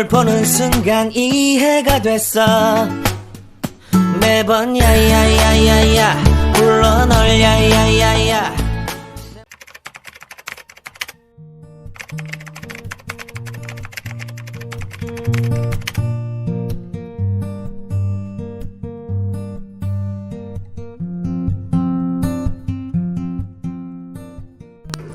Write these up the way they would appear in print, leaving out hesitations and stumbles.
보는 순간 이해가 됐어. 매번 야야야야야 불러 널 야야야야.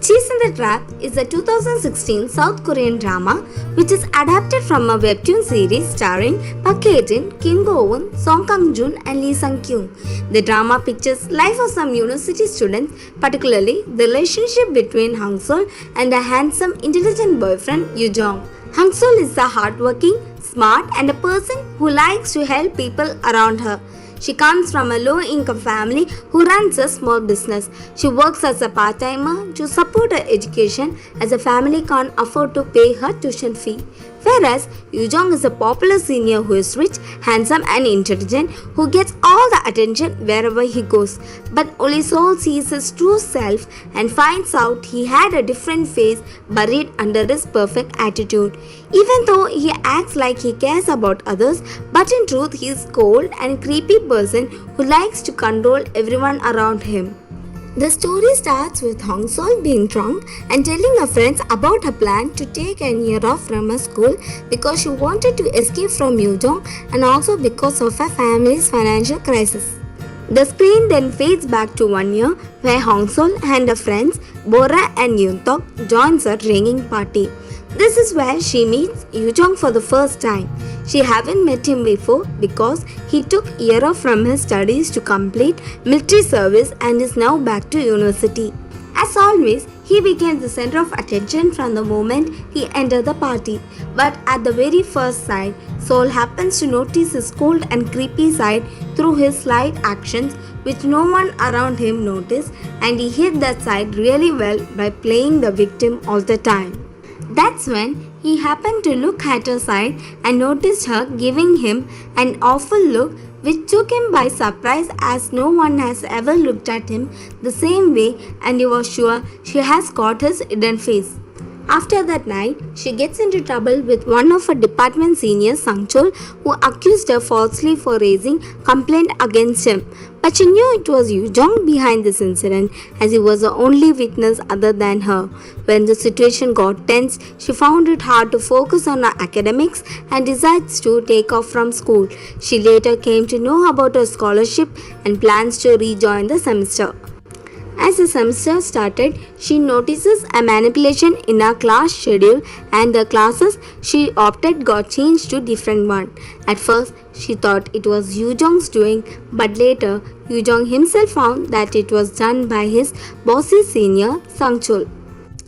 Cheese in the Trap is a 2016 South Korean drama which is adapted from a webtoon series starring Park Hae-jin, Kim Go-eun, Song Kang-joon and Lee Sung-kyung. The drama pictures life of some university students, particularly the relationship between Hang Sol and a handsome, intelligent boyfriend Yoo Jong. Hang Sol is a hardworking, smart and a person who likes to help people around her. She comes from a low-income family who runs a small business. She works as a part-timer to support her education as the family can't afford to pay her tuition fee. Whereas Yoo Jong is a popular senior who is rich, handsome and intelligent who gets all the attention wherever he goes. But only Sol sees his true self and finds out he had a different face buried under his perfect attitude. Even though he acts like he cares about others, but in truth he is cold and creepy person who likes to control everyone around him. The story starts with Hang Sol being drunk and telling her friends about her plan to take an year off from her school because she wanted to escape from Yoo Jong and also because of her family's financial crisis. The screen then fades back to 1 year where Hang Sol and her friends Bora and Yoon Tok joins a drinking party. This is where she meets Yoo Jong for the first time. She haven't met him before because he took a year off from his studies to complete military service and is now back to university. As always, he became the center of attention from the moment he entered the party. But at the very first sight, Sol happens to notice his cold and creepy side through his slight actions which no one around him noticed, and he hid that side really well by playing the victim all the time. That's when he happened to look at her side and noticed her giving him an awful look which took him by surprise as no one has ever looked at him the same way and he was sure she has caught his hidden face. After that night, she gets into trouble with one of her department seniors, Sang Chol, who accused her falsely for raising complaint against him. But she knew it was Yoo Jong behind this incident as he was the only witness other than her. When the situation got tense, she found it hard to focus on her academics and decides to take off from school. She later came to know about her scholarship and plans to rejoin the semester. As the semester started, she notices a manipulation in her class schedule and the classes she opted got changed to different one. At first, she thought it was Yoo Jong's doing, but later, Yoo Jong himself found that it was done by his bossy senior, Sang Chol.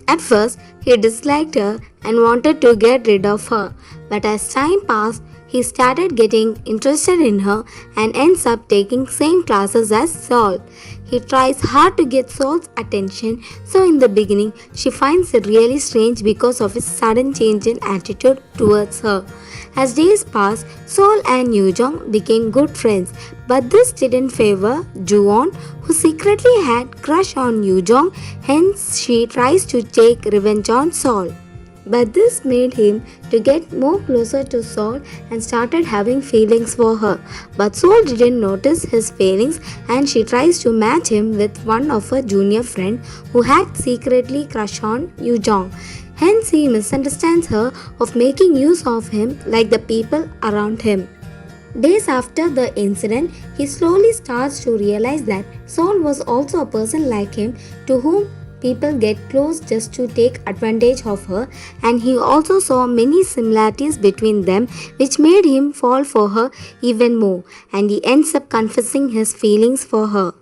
At first, he disliked her and wanted to get rid of her, but as time passed, he started getting interested in her and ends up taking same classes as Sol. He tries hard to get Sol's attention, so in the beginning, she finds it really strange because of his sudden change in attitude towards her. As days passed, Sol and Yoo Jong became good friends, but this didn't favor Joo-won, who secretly had crush on Yoo Jong, hence she tries to take revenge on Sol. But this made him to get more closer to Sol and started having feelings for her. But Sol didn't notice his feelings and she tries to match him with one of her junior friend who had secretly crush on Yoo Jong. Hence he misunderstands her of making use of him like the people around him. Days after the incident, he slowly starts to realize that Sol was also a person like him to whom people get close just to take advantage of her, and he also saw many similarities between them which made him fall for her even more, and he ends up confessing his feelings for her.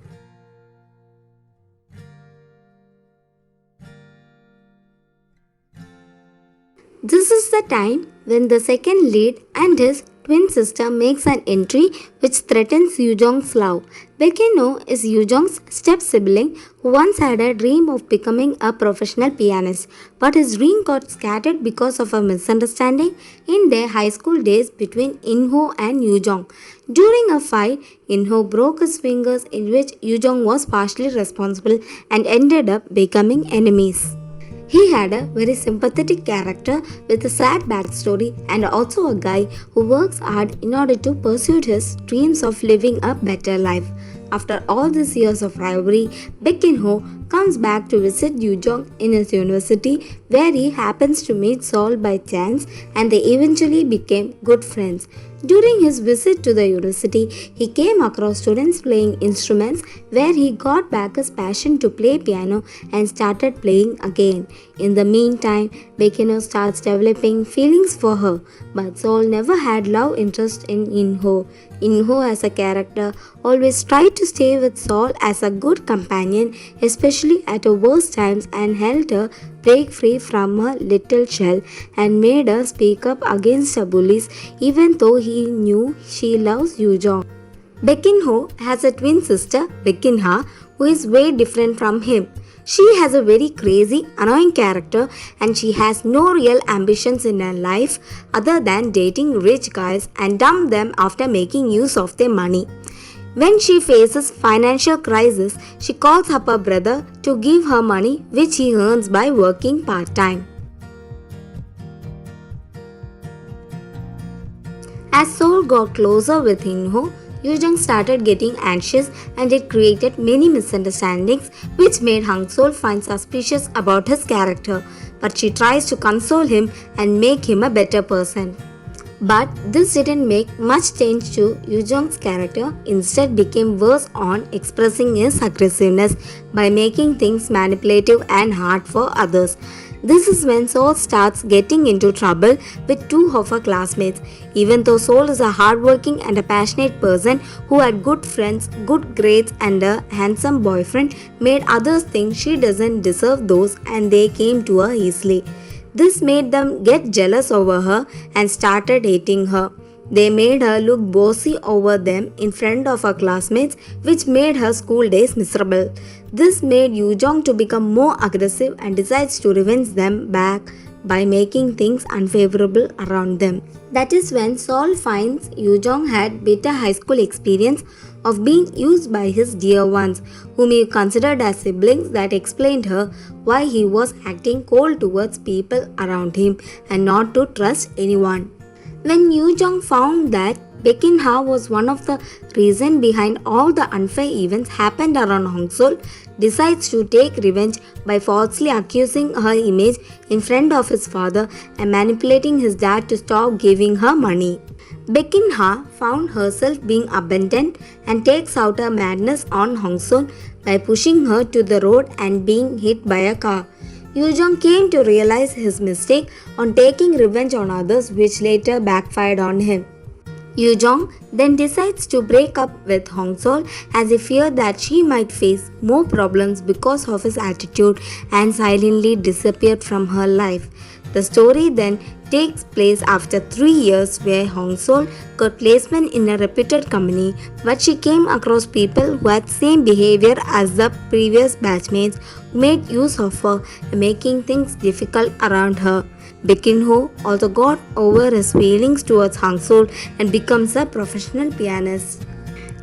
This is the time when the second lead and his twin sister makes an entry which threatens Yoo Jong's love. Baekhyun is Yoo Jong's step-sibling who once had a dream of becoming a professional pianist, but his dream got scattered because of a misunderstanding in their high school days between In-ho and Yoo Jong. During a fight, In-ho broke his fingers, in which Yoo Jong was partially responsible and ended up becoming enemies. He had a very sympathetic character with a sad backstory and also a guy who works hard in order to pursue his dreams of living a better life. After all these years of rivalry, Baek In-ho comes back to visit Yoo-jong in his university where he happens to meet Sol by chance and they eventually became good friends. During his visit to the university, he came across students playing instruments where he got back his passion to play piano and started playing again. In the meantime, Baek In-ho starts developing feelings for her, but Sol never had love interest in In-ho. In-ho as a character always tried to stay with Sol as a good companion, especially at her worst times, and helped her break free from her little shell and made her speak up against her bullies even though he knew she loves Yoo-jong. Baek In-ho has a twin sister, Baek In-ha, who is way different from him. She has a very crazy, annoying character and she has no real ambitions in her life other than dating rich guys and dump them after making use of their money. When she faces financial crisis, she calls up her brother to give her money which he earns by working part-time. As Sol got closer with In-ho, Yoo-jong started getting anxious and it created many misunderstandings which made Hang-sol find suspicious about his character, but she tries to console him and make him a better person. But this didn't make much change to Yoo-jong's character, instead became worse on expressing his aggressiveness by making things manipulative and hard for others. This is when Sol starts getting into trouble with two of her classmates. Even though Sol is a hardworking and a passionate person who had good friends, good grades and a handsome boyfriend, made others think she doesn't deserve those and they came to her easily. This made them get jealous over her and started hating her. They made her look bossy over them in front of her classmates, which made her school days miserable. This made Yoo-jong to become more aggressive and decides to revenge them back by making things unfavorable around them. That is when Sol finds Yoo-jong had better high school experience of being used by his dear ones, whom he considered as siblings, that explained her why he was acting cold towards people around him and not to trust anyone. When Yoo-jong found that Baek In-ha was one of the reasons behind all the unfair events happened around Hang-sol, decides to take revenge by falsely accusing her image in front of his father and manipulating his dad to stop giving her money. Baek In-ha found herself being abandoned and takes out her madness on Hang-sol by pushing her to the road and being hit by a car. Yoo-jong came to realize his mistake on taking revenge on others, which later backfired on him. Yoo-jong then decides to break up with Hang-sol as he feared that she might face more problems because of his attitude and silently disappeared from her life. The story then takes place after 3 years where Hang-sol got placement in a reputed company, but she came across people who had same behavior as the previous batchmates who made use of her, making things difficult around her. Baek In-ho also got over his feelings towards Hang-sol and becomes a professional pianist.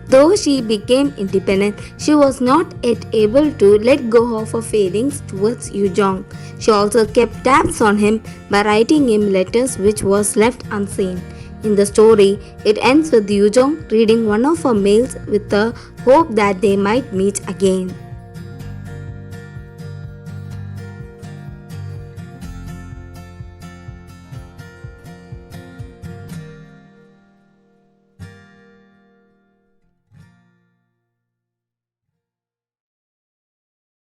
Though she became independent, she was not yet able to let go of her feelings towards Yoo-jong. She also kept tabs on him by writing him letters which was left unseen. In the story, it ends with Yoo-jong reading one of her mails with the hope that they might meet again.